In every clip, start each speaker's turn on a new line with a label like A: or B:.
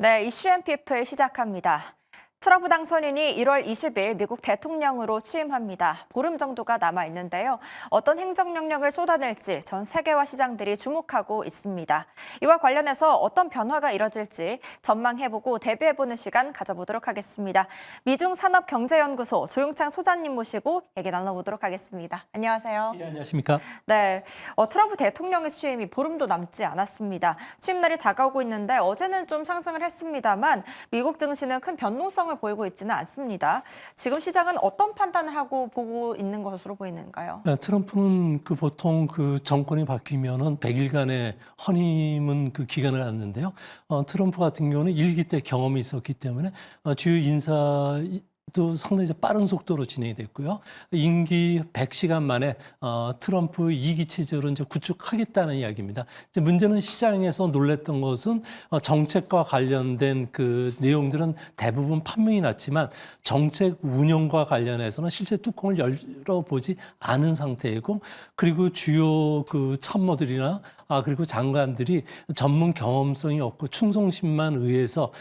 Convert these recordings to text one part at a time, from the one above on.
A: 네, 이슈앤피플 시작합니다. 트럼프 당선인이 1월 20일 미국 대통령으로 취임합니다. 보름 정도가 남아 있는데요. 어떤 행정명령을 쏟아낼지 전 세계와 시장들이 주목하고 있습니다. 이와 관련해서 어떤 변화가 이뤄질지 전망해보고 대비해보는 시간 가져보도록 하겠습니다. 미중산업경제연구소 조용창 소장님 모시고 얘기 나눠보도록 하겠습니다. 안녕하세요.
B: 네, 안녕하십니까?
A: 네, 트럼프 대통령의 취임이 보름도 남지 않았습니다. 취임 날이 다가오고 있는데 어제는 좀 상승을 했습니다만 미국 증시는 큰 변동성을 보이고 있지는 않습니다. 지금 시장은 어떤 판단을 하고 보고 있는 것으로 보이는가요?
B: 네, 트럼프는 보통 정권이 바뀌면은 100일간의 허니문 기간을 갖는데요. 트럼프 같은 경우는 1기 때 경험이 있었기 때문에 주요 인사도 상당히 이제 빠른 속도로 진행이 됐고요. 임기 100시간 만에 트럼프 2기 체제로 이제 구축하겠다는 이야기입니다. 이제 문제는 시장에서 놀랬던 것은 정책과 관련된 내용들은 대부분 판명이 났지만 정책 운영과 관련해서는 실제 뚜껑을 열어보지 않은 상태이고, 그리고 주요 참모들이나 그리고 장관들이 전문 경험성이 없고 충성심만 의해서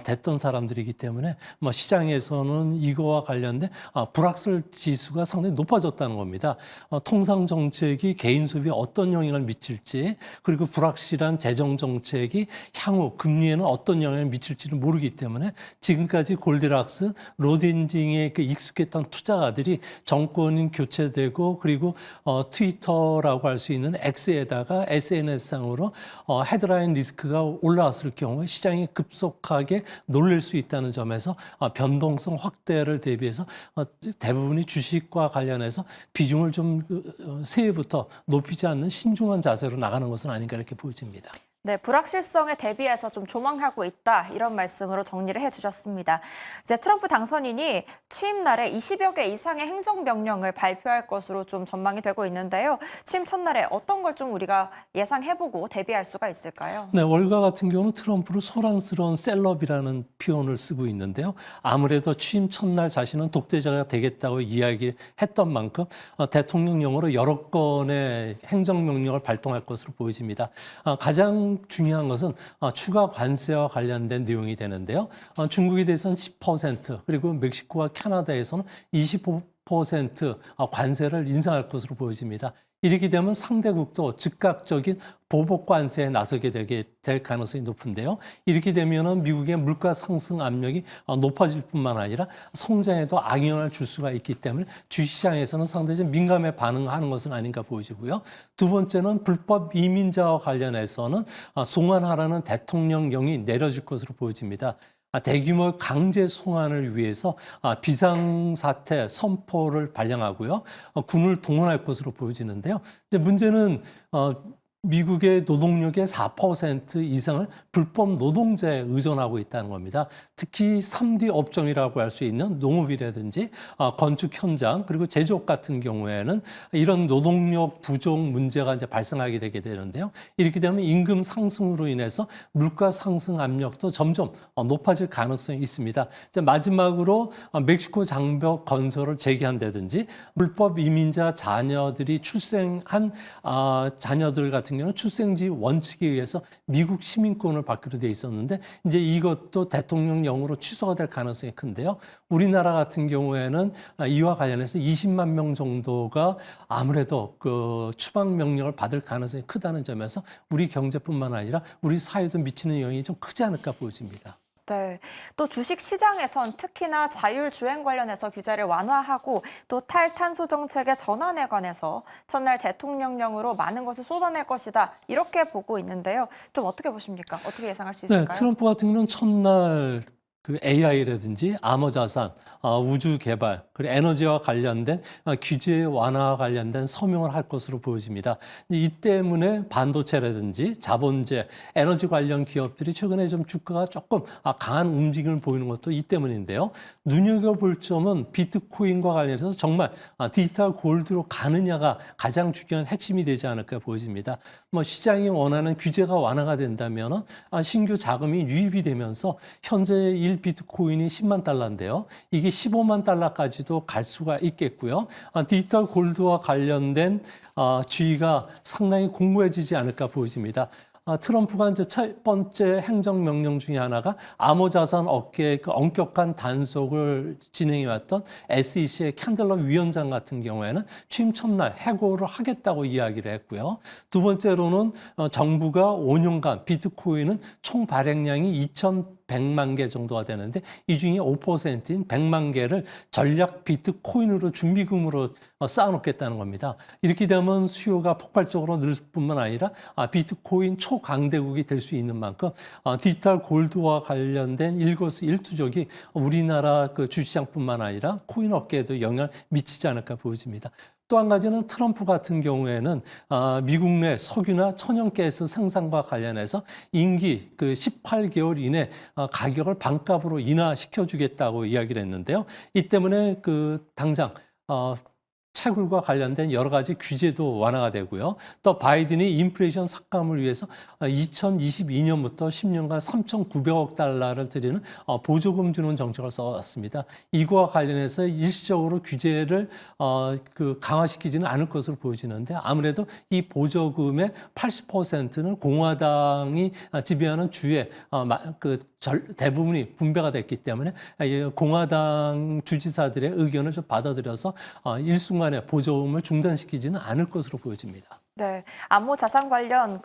B: 됐던 사람들이기 때문에 시장에서는 이거와 관련된 불확실 지수가 상당히 높아졌다는 겁니다. 통상 정책이 개인 소비에 어떤 영향을 미칠지, 그리고 불확실한 재정 정책이 향후 금리에는 어떤 영향을 미칠지를 모르기 때문에 지금까지 골디락스, 로드엔딩에 익숙했던 투자가들이 정권이 교체되고, 그리고 트위터라고 할 수 있는 X에다가 SNS상으로 헤드라인 리스크가 올라왔을 경우에 시장이 급속하게 놀랄 수 있다는 점에서 변동성 확대를 대비해서 대부분이 주식과 관련해서 비중을 좀 새해부터 높이지 않는 신중한 자세로 나가는 것은 아닌가 이렇게 보여집니다.
A: 네, 불확실성에 대비해서 좀 조망하고 있다, 이런 말씀으로 정리를 해주셨습니다. 이제 트럼프 당선인이 취임 날에 20여 개 이상의 행정명령을 발표할 것으로 좀 전망이 되고 있는데요. 취임 첫날에 어떤 걸 좀 우리가 예상해보고 대비할 수가 있을까요?
B: 네, 월가 같은 경우는 트럼프를 소란스러운 셀럽이라는 표현을 쓰고 있는데요. 아무래도 취임 첫날 자신은 독재자가 되겠다고 이야기했던 만큼 대통령령으로 여러 건의 행정명령을 발동할 것으로 보여집니다. 가장 중요한 것은 추가 관세와 관련된 내용이 되는데요. 중국에 대해서는 10%, 그리고 멕시코와 캐나다에서는 25% 관세를 인상할 것으로 보여집니다. 이렇게 되면 상대국도 즉각적인 보복 관세에 나서게 될 가능성이 높은데요. 이렇게 되면은 미국의 물가 상승 압력이 높아질 뿐만 아니라 성장에도 악영향을 줄 수가 있기 때문에 주시장에서는 상당히 민감해 반응하는 것은 아닌가 보여지고요. 두 번째는 불법 이민자와 관련해서는 송환하라는 대통령령이 내려질 것으로 보여집니다. 대규모 강제 송환을 위해서 비상사태 선포를 발령하고요. 군을 동원할 것으로 보여지는데요. 이제 문제는 미국의 노동력의 4% 이상을 불법 노동자에 의존하고 있다는 겁니다. 특히 3D 업종이라고 할 수 있는 농업이라든지 건축 현장, 그리고 제조업 같은 경우에는 이런 노동력 부족 문제가 이제 발생하게 되게 되는데요. 이렇게 되면 임금 상승으로 인해서 물가 상승 압력도 점점 높아질 가능성이 있습니다. 이제 마지막으로 멕시코 장벽 건설을 재개한다든지, 불법 이민자 자녀들이 출생한 자녀들 같은 경우는 출생지 원칙에 의해서 미국 시민권을 받기로 돼 있었는데 이제 이것도 대통령령으로 취소가 될 가능성이 큰데요. 우리나라 같은 경우에는 이와 관련해서 20만 명 정도가 아무래도 추방 명령을 받을 가능성이 크다는 점에서 우리 경제뿐만 아니라 우리 사회도 미치는 영향이 좀 크지 않을까 보여집니다.
A: 네, 또 주식 시장에선 특히나 자율주행 관련해서 규제를 완화하고 또 탈탄소 정책의 전환에 관해서 첫날 대통령령으로 많은 것을 쏟아낼 것이다, 이렇게 보고 있는데요. 좀 어떻게 보십니까? 어떻게 예상할 수 있을까요?
B: 네, 트럼프 같은 경우는 첫날 AI라든지 암호 자산, 우주 개발, 그리고 에너지와 관련된 규제 완화와 관련된 서명을 할 것으로 보여집니다. 이 때문에 반도체라든지 자본재, 에너지 관련 기업들이 최근에 좀 주가가 조금 강한 움직임을 보이는 것도 이 때문인데요. 눈여겨볼 점은 비트코인과 관련해서 정말 디지털 골드로 가느냐가 가장 중요한 핵심이 되지 않을까 보여집니다. 시장이 원하는 규제가 완화가 된다면 신규 자금이 유입이 되면서 현재 1비트코인이 10만 달러인데요. 이게 15만 달러까지도 갈 수가 있겠고요. 디지털 골드와 관련된 주의가 상당히 공고해지지 않을까 보여집니다. 트럼프가 이제 첫 번째 행정명령 중에 하나가 암호자산 업계의 그 엄격한 단속을 진행해왔던 SEC의 캔들러 위원장 같은 경우에는 취임 첫날 해고를 하겠다고 이야기를 했고요. 두 번째로는 정부가 5년간 비트코인은 총 발행량이 2,100만 개 정도가 되는데 이 중에 5%인 100만 개를 전략 비트코인으로 준비금으로 쌓아놓겠다는 겁니다. 이렇게 되면 수요가 폭발적으로 늘 뿐만 아니라 비트코인 초강대국이 될 수 있는 만큼 디지털 골드와 관련된 일거수일투족이 우리나라 그 주시장뿐만 아니라 코인 업계에도 영향을 미치지 않을까 보여집니다. 또 한 가지는 트럼프 같은 경우에는 미국 내 석유나 천연가스 생산과 관련해서 임기 그 18개월 이내 가격을 반값으로 인하시켜주겠다고 이야기를 했는데요. 이 때문에 그 당장 채굴과 관련된 여러 가지 규제도 완화가 되고요. 또 바이든이 인플레이션 삭감을 위해서 2022년부터 10년간 3,900억 달러를 들이는 보조금 주는 정책을 써왔습니다. 이거와 관련해서 일시적으로 규제를 강화시키지는 않을 것으로 보여지는데 아무래도 이 보조금의 80%는 공화당이 지배하는 주의 대부분이 분배가 됐기 때문에 공화당 주지사들의 의견을 좀 받아들여서 일순간에 보조금을 중단시키지는 않을 것으로 보여집니다.
A: 네, 암호 자산 관련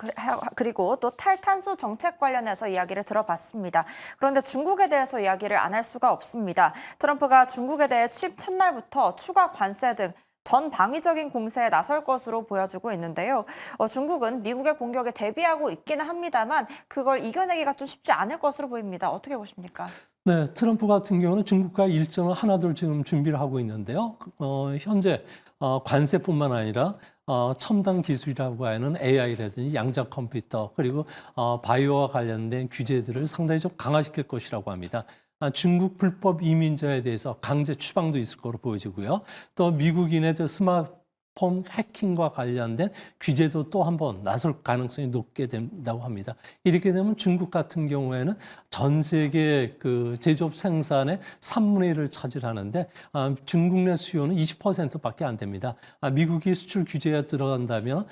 A: 그리고 또 탈탄소 정책 관련해서 이야기를 들어봤습니다. 그런데 중국에 대해서 이야기를 안 할 수가 없습니다. 트럼프가 중국에 대해 취임 첫날부터 추가 관세 등 전방위적인 공세에 나설 것으로 보여지고 있는데요. 중국은 미국의 공격에 대비하고 있기는 합니다만 그걸 이겨내기가 좀 쉽지 않을 것으로 보입니다. 어떻게 보십니까?
B: 네, 트럼프 같은 경우는 중국과 일정을 하나둘 지금 준비를 하고 있는데요. 현재 관세뿐만 아니라 첨단 기술이라고 하는 AI라든지 양자 컴퓨터 그리고 바이오와 관련된 규제들을 상당히 좀 강화시킬 것이라고 합니다. 중국 불법 이민자에 대해서 강제 추방도 있을 거로 보여지고요. 또 미국인의 스마트폰 해킹과 관련된 규제도 또 한 번 나설 가능성이 높게 된다고 합니다. 이렇게 되면 중국 같은 경우에는 전 세계 그 제조업 생산의 3분의 1을 차지하는데 중국 내 수요는 20%밖에 안 됩니다. 미국이 수출 규제가 들어간다면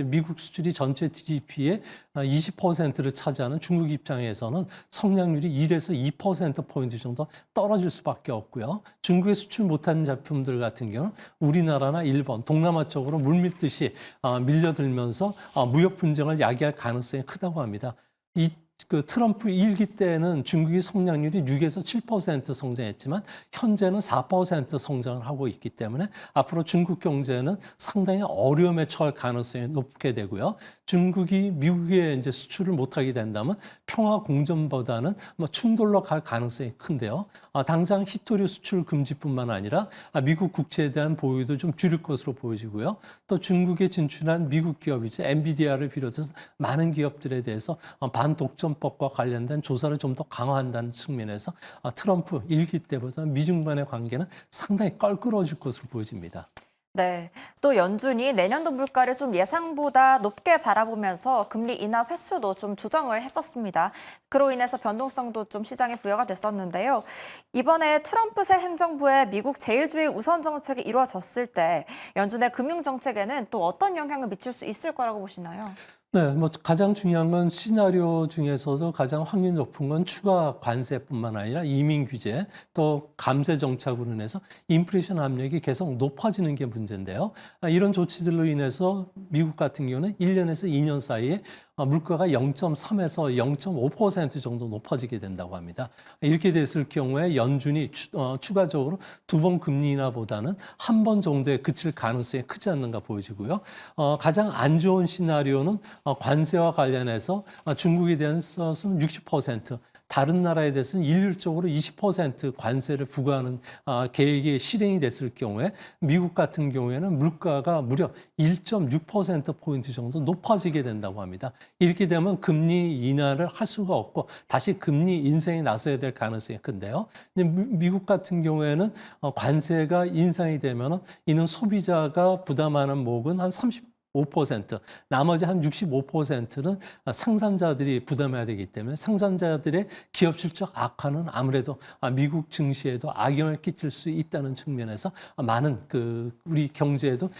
B: 미국 수출이 전체 GDP의 20%를 차지하는 중국 입장에서는 성장률이 1에서 2%포인트 정도 떨어질 수밖에 없고요. 중국에 수출 못하는 제품들 같은 경우는 우리나라나 일본, 동남아 쪽으로 물밀듯이 밀려들면서 무역 분쟁을 야기할 가능성이 크다고 합니다. 트럼프 1기 때는 중국이 성장률이 6에서 7% 성장했지만 현재는 4% 성장을 하고 있기 때문에 앞으로 중국 경제는 상당히 어려움에 처할 가능성이 높게 되고요. 중국이 미국에 이제 수출을 못하게 된다면 평화 공존보다는 충돌로 갈 가능성이 큰데요. 당장 히토류 수출 금지뿐만 아니라 미국 국채에 대한 보유도 좀 줄일 것으로 보여지고요. 또 중국에 진출한 미국 기업이죠. 엔비디아를 비롯해서 많은 기업들에 대해서 반독점법과 관련된 조사를 좀 더 강화한다는 측면에서 트럼프 1기 때보다 미중 간의 관계는 상당히 껄끄러워질 것으로 보여집니다.
A: 네, 또 연준이 내년도 물가를 좀 예상보다 높게 바라보면서 금리 인하 횟수도 좀 조정을 했었습니다. 그로 인해서 변동성도 좀 시장에 부여가 됐었는데요. 이번에 트럼프 새 행정부의 미국 제일주의 우선 정책이 이루어졌을 때 연준의 금융 정책에는 또 어떤 영향을 미칠 수 있을 거라고 보시나요?
B: 네, 가장 중요한 건 시나리오 중에서도 가장 확률이 높은 건 추가 관세뿐만 아니라 이민 규제, 또 감세 정책으로 인해서 인플레이션 압력이 계속 높아지는 게 문제인데요. 이런 조치들로 인해서 미국 같은 경우는 1년에서 2년 사이에 물가가 0.3에서 0.5% 정도 높아지게 된다고 합니다. 이렇게 됐을 경우에 연준이 추가적으로 2번 금리 인하보다는 한 번 정도에 그칠 가능성이 크지 않는가 보여지고요. 가장 안 좋은 시나리오는 관세와 관련해서 중국에 대해서는 60%, 다른 나라에 대해서는 일률적으로 20% 관세를 부과하는 계획이 실행이 됐을 경우에 미국 같은 경우에는 물가가 무려 1.6%포인트 정도 높아지게 된다고 합니다. 이렇게 되면 금리 인하를 할 수가 없고 다시 금리 인상에 나서야 될 가능성이 큰데요. 미국 같은 경우에는 관세가 인상이 되면 이는 소비자가 부담하는 목은 한 5%, 나머지 한 65%는 상산자들이 부담해야 되기 때문에 상산자들의 기업 실적 악화는 아무래도 미국 증시에도 악영향을 끼칠 수 있다는 측면에서 많은 우리 경제에도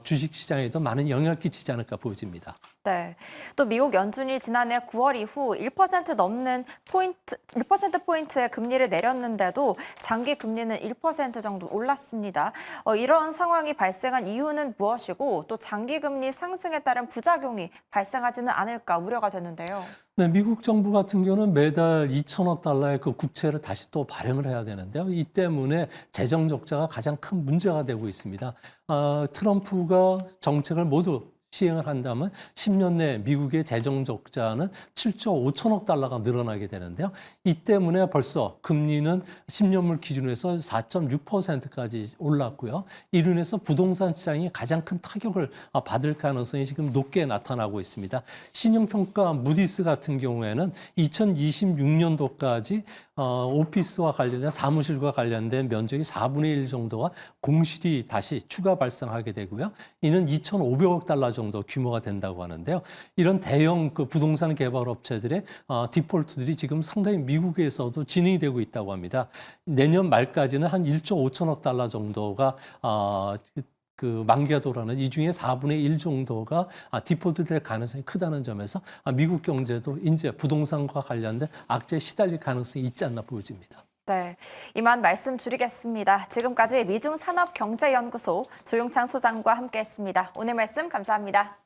B: 주식 시장에도 많은 영향을 끼치지 않을까 보여집니다.
A: 네. 또 미국 연준이 지난해 9월 이후 1% 넘는 1%포인트의 금리를 내렸는데도 장기 금리는 1% 정도 올랐습니다. 이런 상황이 발생한 이유는 무엇이고 또 장기 금리 상승에 따른 부작용이 발생하지는 않을까 우려가 되는데요.
B: 네, 미국 정부 같은 경우는 매달 2천억 달러의 국채를 다시 또 발행을 해야 되는데요. 이 때문에 재정 적자가 가장 큰 문제가 되고 있습니다. 트럼프가 정책을 모두 시행을 한다면 10년 내 미국의 재정 적자는 7조 5천억 달러가 늘어나게 되는데요. 이 때문에 벌써 금리는 10년물 기준에서 4.6%까지 올랐고요. 이로 인해서 부동산 시장이 가장 큰 타격을 받을 가능성이 지금 높게 나타나고 있습니다. 신용평가 무디스 같은 경우에는 2026년도까지 오피스와 관련된 사무실과 관련된 면적이 4분의 1 정도가 공실이 다시 추가 발생하게 되고요. 이는 2,500억 달러 정도 규모가 된다고 하는데요. 이런 대형 부동산 개발 업체들의 디폴트들이 지금 상당히 미국에서도 진행이 되고 있다고 합니다. 내년 말까지는 한 1조 5천억 달러 정도가 만기가 돌아는 이 중에 4분의 1 정도가 디폴트 될 가능성이 크다는 점에서 미국 경제도 이제 부동산과 관련된 악재에 시달릴 가능성이 있지 않나 보여집니다.
A: 네, 이만 말씀 줄이겠습니다. 지금까지 미중산업경제연구소 조용창 소장과 함께했습니다. 오늘 말씀 감사합니다.